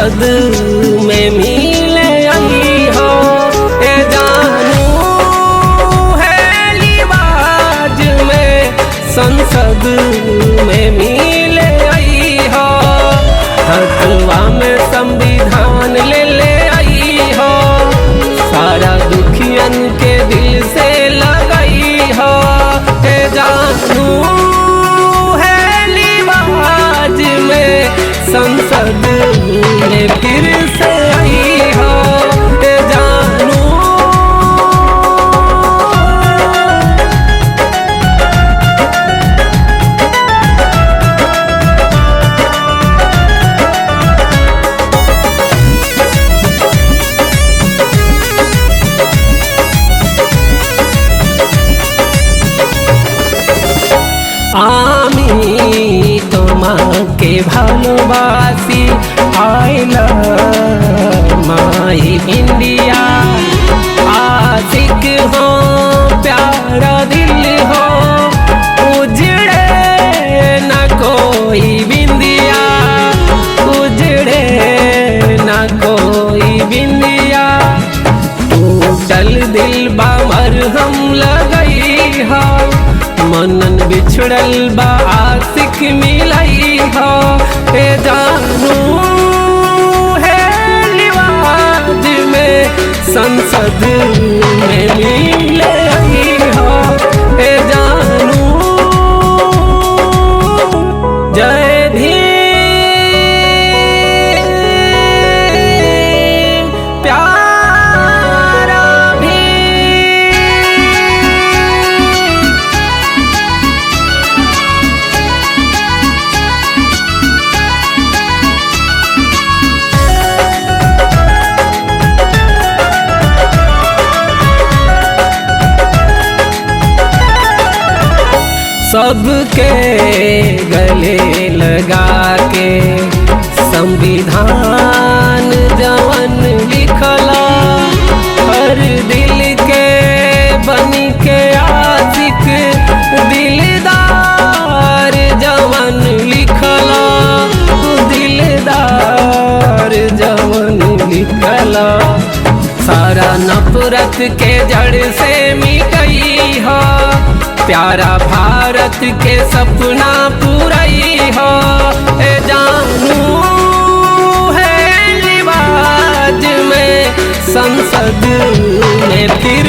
संसद में मिले आई हो। ए जानू है लिबाज में संसद में मिले आई हो। हथवा में संविधान ले ले आई हो। सारा दुखियन के दिल से लगाई हो। ए जानू है लिबाज में संसद में फिर से आई हो। ए जानू आमी তোমাকে ভালোবাসি। I love my India। आशिक हो प्यारा दिल हो, उजड़े न कोई बिंदिया, उजड़े न कोई बिंदिया। टूटल दिल बा मरहम लगई हो, मनन बिछड़ल बा आशिक मिलई हो। ए जानू है लिबाज में संसद में मिले आई हो। ए जानू जय भीम प्यारा भीम। सबके गले लगा के संविधान जवन लिखला, हर दिल के बन के आशिक दिलदार जवन लिखला, दिलदार जवन लिखला। सारा नफरत के जड़ से मिटई हो, प्यारा भारत के सपना पूरई हो। ए जानू है लिबाज में संसद में फिर